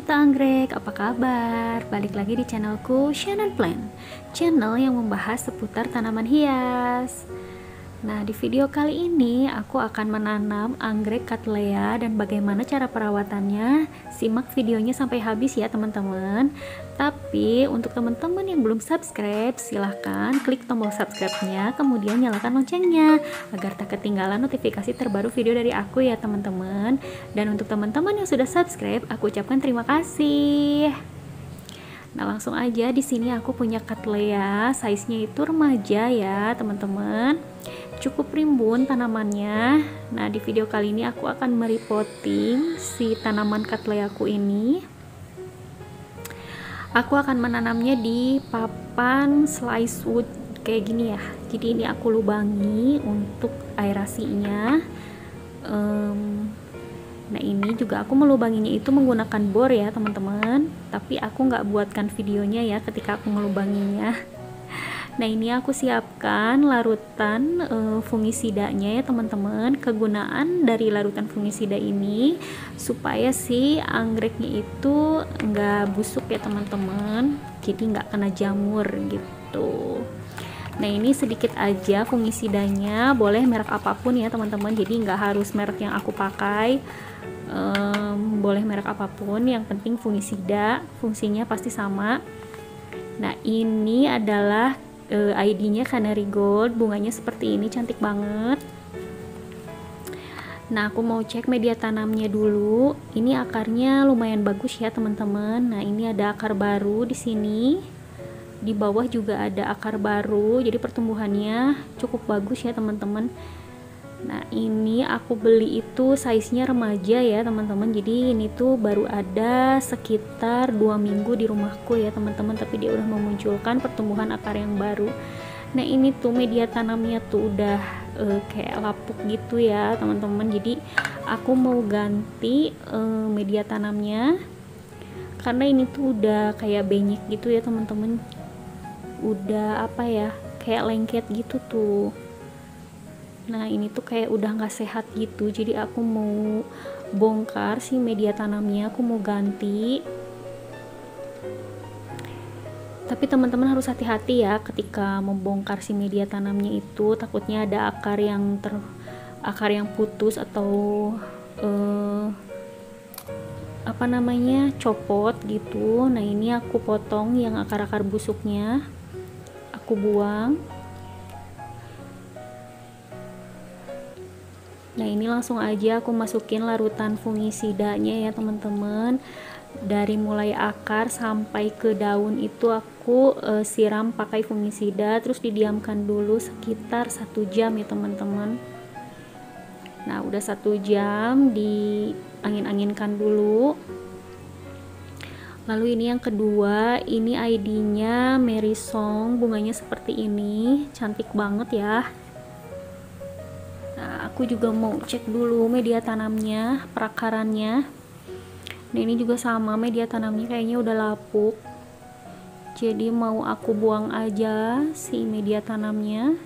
Sobat Anggrek, apa kabar? Balik lagi di channelku Shannon Plant, channel yang membahas seputar tanaman hias. Nah, di video kali ini aku akan menanam anggrek Cattleya dan bagaimana cara perawatannya. Simak videonya sampai habis ya teman-teman. Tapi untuk teman-teman yang belum subscribe, silahkan klik tombol subscribe-nya, kemudian nyalakan loncengnya agar tak ketinggalan notifikasi terbaru video dari aku ya teman-teman. Dan untuk teman-teman yang sudah subscribe, aku ucapkan terima kasih. Nah, langsung aja di sini aku punya Cattleya, size-nya itu remaja ya teman-teman. Cukup rimbun tanamannya. Nah, di video kali ini aku akan merepotting si tanaman Cattleya aku ini. Aku akan menanamnya di papan slice wood kayak gini ya. Jadi ini aku lubangi untuk aerasinya. Nah, ini juga aku melubanginya itu menggunakan bor ya teman-teman, tapi aku nggak buatkan videonya ya ketika aku melubanginya. Nah, ini aku siapkan larutan fungisidanya ya teman-teman. Kegunaan dari larutan fungisida ini supaya si anggreknya itu nggak busuk ya teman-teman, jadi nggak kena jamur gitu. Nah, ini sedikit aja fungisidanya, boleh merek apapun ya teman-teman, jadi nggak harus merek yang aku pakai. Boleh merek apapun, yang penting fungisida, fungsinya pasti sama. Nah, ini adalah ID-nya Canary Gold, bunganya seperti ini, cantik banget. Nah, aku mau cek media tanamnya dulu. Ini akarnya lumayan bagus ya teman-teman. Nah, ini ada akar baru di sini. Di bawah juga ada akar baru, jadi pertumbuhannya cukup bagus ya teman-teman. Nah, ini aku beli itu size-nya remaja ya teman-teman. Jadi ini tuh baru ada sekitar 2 minggu di rumahku ya teman-teman, tapi dia udah memunculkan pertumbuhan akar yang baru. Nah, ini tuh media tanamnya tuh udah kayak lapuk gitu ya teman-teman. Jadi aku mau ganti media tanamnya karena ini tuh udah kayak benyek gitu ya teman-teman. Udah apa ya, kayak lengket gitu tuh. Nah, ini tuh kayak udah nggak sehat gitu, jadi aku mau bongkar si media tanamnya, aku mau ganti. Tapi teman-teman harus hati-hati ya ketika membongkar si media tanamnya itu, takutnya ada akar yang putus atau apa namanya, copot gitu. Nah, ini aku potong yang akar-akar busuknya, aku buang. Nah, ini langsung aja aku masukin larutan fungisidanya ya teman-teman. Dari mulai akar sampai ke daun itu aku siram pakai fungisida, terus didiamkan dulu sekitar 1 jam ya teman-teman. Nah, udah 1 jam diangin-anginkan dulu. Lalu ini yang kedua, ini ID-nya Mary Song, bunganya seperti ini, cantik banget ya. Nah, aku juga mau cek dulu media tanamnya, perakarannya. Nah, ini juga sama, media tanamnya kayaknya udah lapuk, jadi mau aku buang aja si media tanamnya.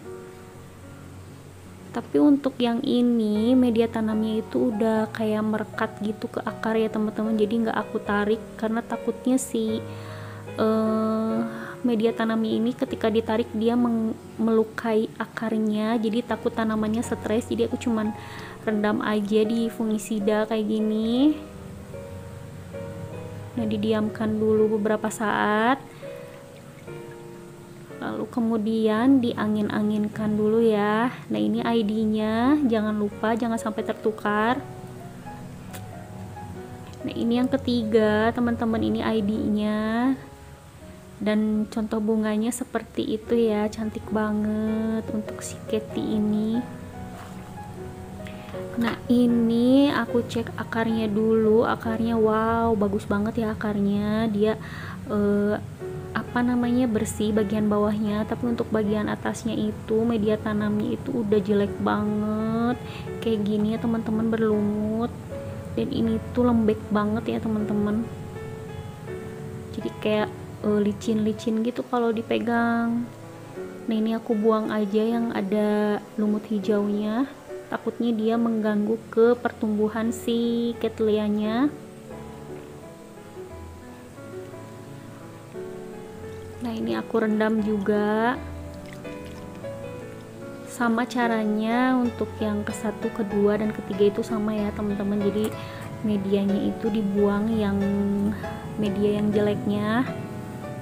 Tapi untuk yang ini media tanamnya itu udah kayak merekat gitu ke akar ya teman-teman, jadi nggak aku tarik karena takutnya si media tanamnya ini ketika ditarik dia melukai akarnya, jadi takut tanamannya stres. Jadi aku cuman rendam aja di fungisida kayak gini. Nah, didiamkan dulu beberapa saat, lalu kemudian diangin-anginkan dulu ya. Nah, ini ID-nya, jangan lupa, jangan sampai tertukar. Nah, ini yang ketiga teman-teman, ini ID-nya dan contoh bunganya seperti itu ya, cantik banget untuk si Katy ini. Nah, ini aku cek akarnya dulu, akarnya wow, bagus banget ya akarnya. Dia apa namanya, bersih bagian bawahnya, tapi untuk bagian atasnya itu media tanamnya itu udah jelek banget kayak gini ya teman-teman, berlumut. Dan ini tuh lembek banget ya teman-teman, jadi kayak licin-licin gitu kalau dipegang. Nah, ini aku buang aja yang ada lumut hijaunya, takutnya dia mengganggu ke pertumbuhan si Cattleya-nya. Nah ini aku rendam juga. Sama caranya untuk yang ke satu, kedua, dan ketiga itu sama ya teman-teman. Jadi medianya itu dibuang yang media yang jeleknya,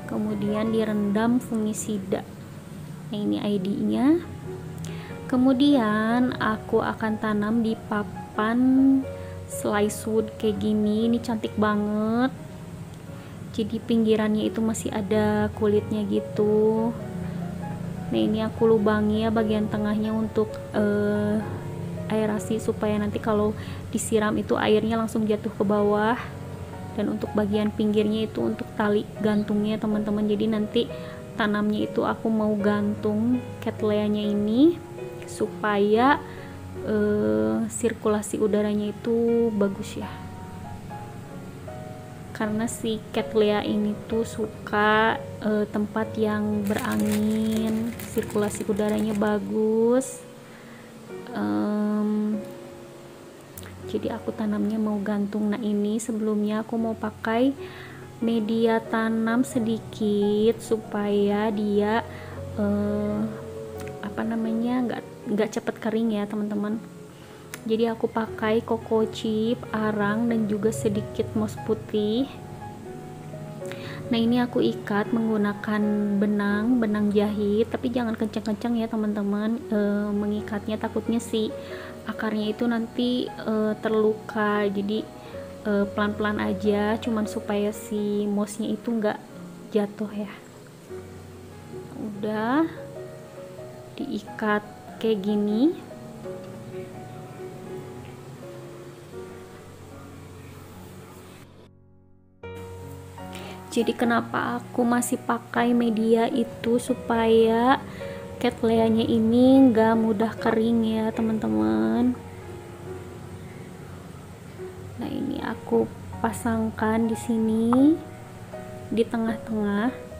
kemudian direndam fungisida. Nah ini ID-nya. Kemudian aku akan tanam di papan slice wood kayak gini. Ini cantik banget. Jadi pinggirannya itu masih ada kulitnya gitu. Nah ini aku lubangi ya bagian tengahnya untuk aerasi supaya nanti kalau disiram itu airnya langsung jatuh ke bawah. Dan untuk bagian pinggirnya itu untuk tali gantungnya teman-teman. Jadi nanti tanamnya itu aku mau gantung Cattleya-nya ini supaya sirkulasi udaranya itu bagus ya. Karena si Cattleya ini tuh suka tempat yang berangin, sirkulasi udaranya bagus. Jadi aku tanamnya mau gantung. Nah ini sebelumnya aku mau pakai media tanam sedikit supaya dia nggak cepet kering ya teman-teman. Jadi aku pakai coco chip, arang, dan juga sedikit moss putih. Nah ini aku ikat menggunakan benang jahit, tapi jangan kencang-kencang ya teman-teman. Mengikatnya takutnya si akarnya itu nanti terluka. Jadi pelan-pelan aja, cuman supaya si mossnya itu nggak jatuh ya. Udah diikat kayak gini. Jadi kenapa aku masih pakai media itu supaya Cattleya-nya ini nggak mudah kering ya teman-teman. Nah ini aku pasangkan di sini di tengah-tengah.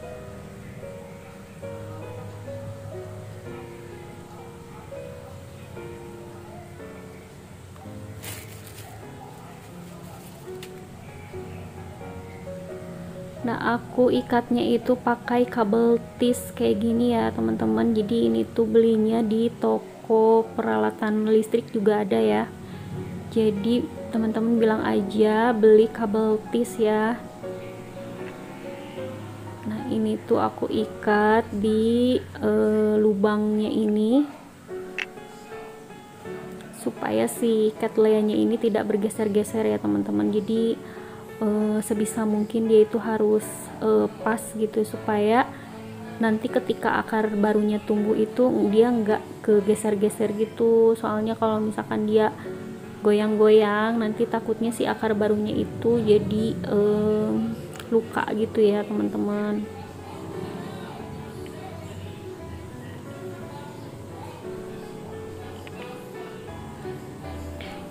Nah aku ikatnya itu pakai kabel tis kayak gini ya teman-teman. Jadi ini tuh belinya di toko peralatan listrik juga ada ya. Jadi teman-teman bilang aja beli kabel tis ya. Nah ini tuh aku ikat di lubangnya ini supaya si Cattleya-nya ini tidak bergeser-geser ya teman-teman. Jadi sebisa mungkin dia itu harus pas gitu supaya nanti ketika akar barunya tumbuh itu dia nggak kegeser-geser gitu. Soalnya kalau misalkan dia goyang-goyang nanti takutnya si akar barunya itu jadi luka gitu ya teman-teman.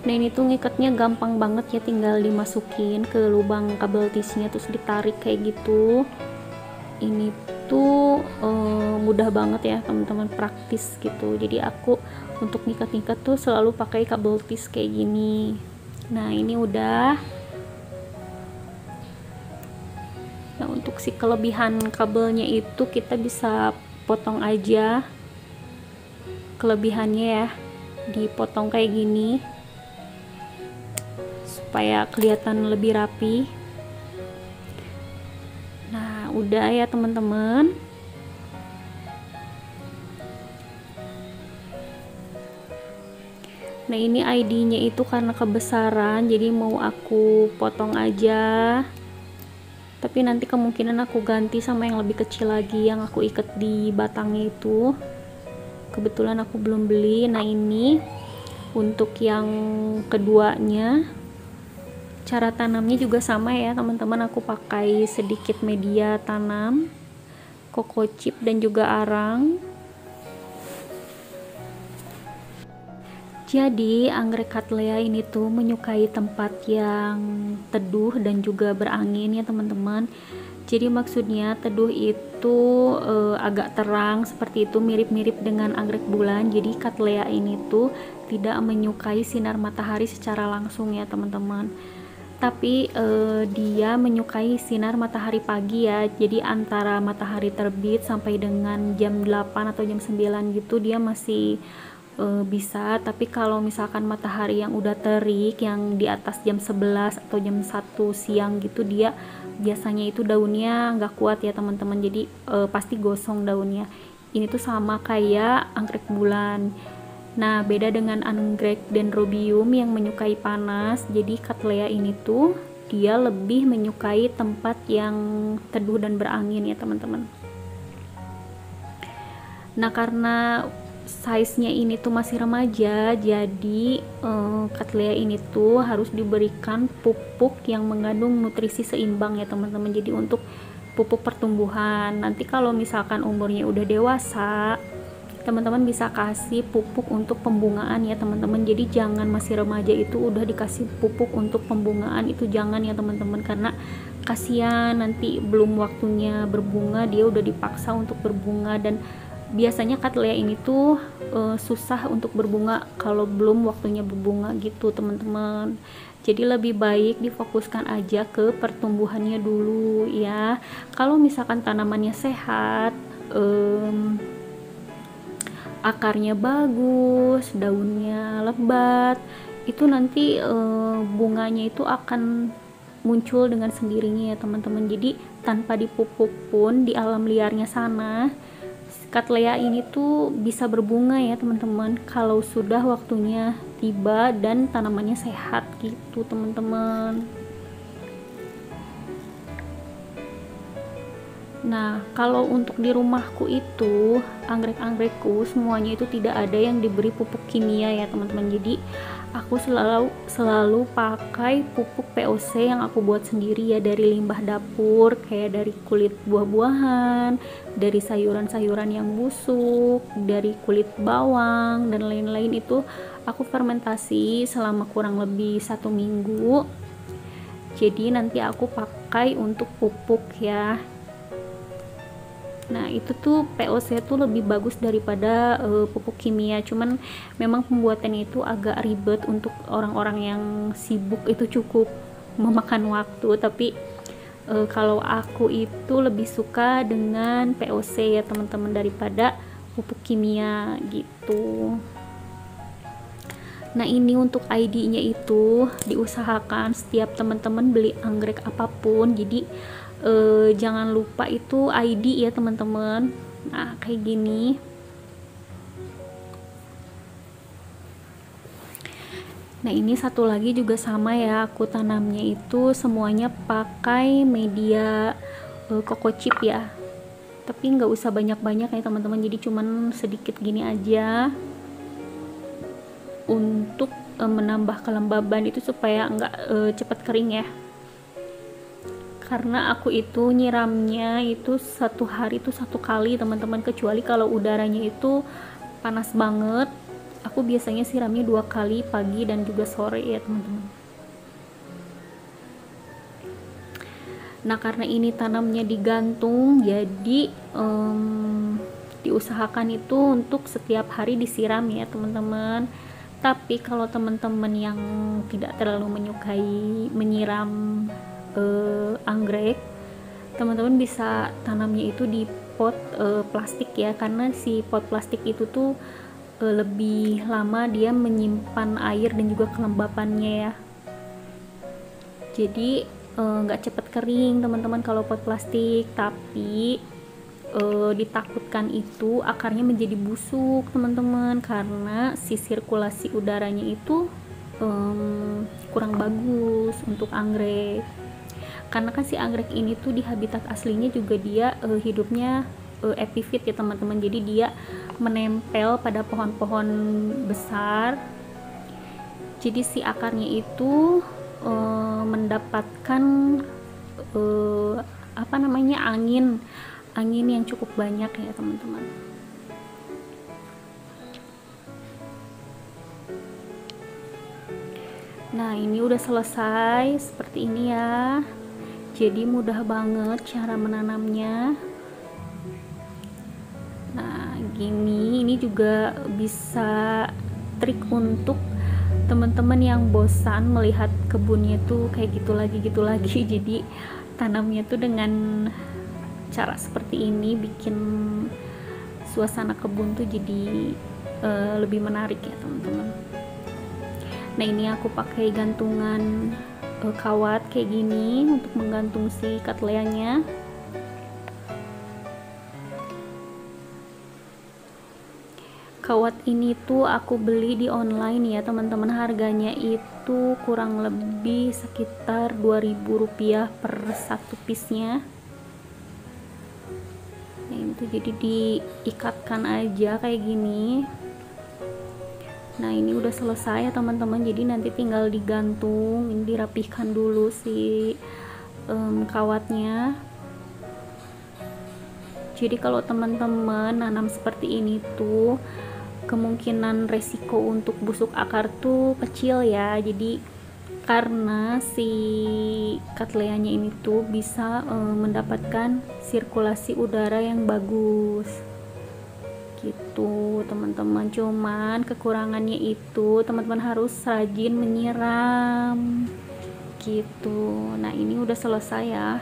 Nah ini tuh ngikatnya gampang banget ya, tinggal dimasukin ke lubang kabel tisnya terus ditarik kayak gitu. Ini tuh mudah banget ya teman-teman, praktis gitu. Jadi aku untuk ngikat-ngikat tuh selalu pakai kabel tis kayak gini. Nah ini udah. Nah untuk si kelebihan kabelnya itu kita bisa potong aja kelebihannya ya, dipotong kayak gini supaya kelihatan lebih rapi. Nah udah ya teman-teman. Nah ini ID-nya itu karena kebesaran jadi mau aku potong aja, tapi nanti kemungkinan aku ganti sama yang lebih kecil lagi yang aku ikat di batangnya itu. Kebetulan aku belum beli. Nah ini untuk yang keduanya, cara tanamnya juga sama ya teman-teman. Aku pakai sedikit media tanam, coco chip, dan juga arang. Jadi anggrek Cattleya ini tuh menyukai tempat yang teduh dan juga berangin ya teman-teman. Jadi maksudnya teduh itu agak terang seperti itu, mirip-mirip dengan anggrek bulan. Jadi Cattleya ini tuh tidak menyukai sinar matahari secara langsung ya teman-teman. tapi dia menyukai sinar matahari pagi ya, jadi antara matahari terbit sampai dengan jam 8 atau jam 9 gitu dia masih bisa. Tapi kalau misalkan matahari yang udah terik yang di atas jam 11 atau jam 1 siang gitu, dia biasanya itu daunnya nggak kuat ya teman-teman, jadi pasti gosong daunnya. Ini tuh sama kayak anggrek bulan. Nah, beda dengan anggrek dendrobium yang menyukai panas, jadi Cattleya ini tuh dia lebih menyukai tempat yang teduh dan berangin ya teman-teman. Nah, karena size-nya ini tuh masih remaja, jadi Cattleya ini tuh harus diberikan pupuk yang mengandung nutrisi seimbang ya teman-teman. Jadi untuk pupuk pertumbuhan. Nanti kalau misalkan umurnya udah dewasa, teman-teman bisa kasih pupuk untuk pembungaan ya teman-teman. Jadi jangan masih remaja itu udah dikasih pupuk untuk pembungaan, itu jangan ya teman-teman, karena kasihan nanti belum waktunya berbunga dia udah dipaksa untuk berbunga. Dan biasanya Cattleya ini tuh susah untuk berbunga kalau belum waktunya berbunga gitu teman-teman. Jadi lebih baik difokuskan aja ke pertumbuhannya dulu ya. Kalau misalkan tanamannya sehat, akarnya bagus, daunnya lebat, itu nanti bunganya itu akan muncul dengan sendirinya ya teman-teman. Jadi tanpa dipupuk pun di alam liarnya sana, Cattleya ini tuh bisa berbunga ya teman-teman kalau sudah waktunya tiba dan tanamannya sehat gitu teman-teman. Nah, kalau untuk di rumahku itu, anggrek-anggrekku semuanya itu tidak ada yang diberi pupuk kimia ya teman-teman. Jadi aku selalu pakai pupuk POC yang aku buat sendiri ya, dari limbah dapur, kayak dari kulit buah-buahan, dari sayuran-sayuran yang busuk, dari kulit bawang dan lain-lain. Itu aku fermentasi selama kurang lebih 1 minggu. Jadi nanti aku pakai untuk pupuk ya. Nah, itu tuh POC tuh lebih bagus daripada pupuk kimia. Cuman memang pembuatannya itu agak ribet untuk orang-orang yang sibuk, itu cukup memakan waktu. Tapi kalau aku itu lebih suka dengan POC ya teman-teman daripada pupuk kimia gitu. Nah, ini untuk ID-nya itu diusahakan setiap teman-teman beli anggrek apapun, jadi jangan lupa itu ID ya teman-teman. Nah, kayak gini. Nah, ini satu lagi juga sama ya, aku tanamnya itu semuanya pakai media coco chip ya, tapi nggak usah banyak-banyak ya teman-teman, jadi cuman sedikit gini aja untuk menambah kelembaban itu supaya nggak cepat kering ya. Karena aku itu nyiramnya itu 1 hari itu 1 kali teman-teman, kecuali kalau udaranya itu panas banget, aku biasanya siramnya 2 kali, pagi dan juga sore ya teman-teman. Nah, karena ini tanamnya digantung, jadi diusahakan itu untuk setiap hari disiram ya teman-teman. Tapi kalau teman-teman yang tidak terlalu menyukai menyiram anggrek, teman-teman bisa tanamnya itu di pot plastik ya, karena si pot plastik itu tuh lebih lama dia menyimpan air dan juga kelembapannya ya. Jadi nggak cepet kering teman-teman kalau pot plastik, tapi ditakutkan itu akarnya menjadi busuk teman-teman, karena si sirkulasi udaranya itu kurang bagus untuk anggrek. Karena kan si anggrek ini tuh di habitat aslinya juga dia hidupnya epifit ya teman-teman, jadi dia menempel pada pohon-pohon besar. Jadi si akarnya itu mendapatkan angin yang cukup banyak ya teman-teman. Nah, ini udah selesai seperti ini ya. Jadi mudah banget cara menanamnya. Nah, gini, ini juga bisa trik untuk teman-teman yang bosan melihat kebunnya tuh kayak gitu lagi jadi tanamnya tuh dengan cara seperti ini bikin suasana kebun tuh jadi lebih menarik ya teman-teman. Nah ini aku pakai gantungan kawat kayak gini untuk menggantung si katleanya. Kawat ini tuh aku beli di online ya teman-teman, harganya itu kurang lebih sekitar Rp2.000 per satu piece-nya. Nah ini tuh jadi diikatkan aja kayak gini. Nah ini udah selesai ya teman-teman, jadi nanti tinggal digantung. Ini dirapihkan dulu si kawatnya. Jadi kalau teman-teman nanam seperti ini tuh kemungkinan resiko untuk busuk akar tuh kecil ya. Jadi karena si katleanya ini tuh bisa mendapatkan sirkulasi udara yang bagus gitu teman-teman. Cuman kekurangannya itu teman-teman harus rajin menyiram gitu. Nah ini udah selesai ya.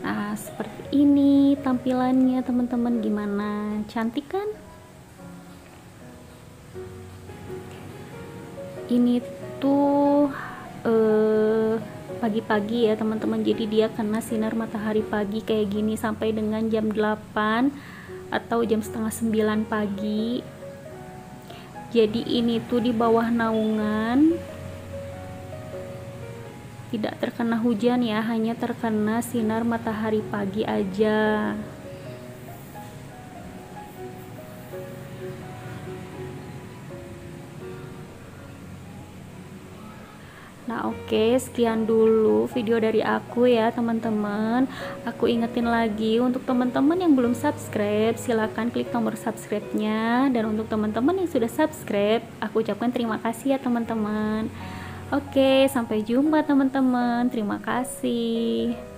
Nah seperti ini tampilannya teman-teman, gimana, cantik kan? Ini tuh pagi-pagi ya teman-teman, jadi dia kena sinar matahari pagi kayak gini sampai dengan jam 8 atau jam setengah 9 pagi. Jadi ini tuh di bawah naungan, tidak terkena hujan ya, hanya terkena sinar matahari pagi aja. Nah oke, sekian dulu video dari aku ya teman-teman. Aku ingetin lagi untuk teman-teman yang belum subscribe, silahkan klik tombol subscribe-nya. Dan untuk teman-teman yang sudah subscribe, aku ucapkan terima kasih ya teman-teman. Oke, sampai jumpa teman-teman. Terima kasih.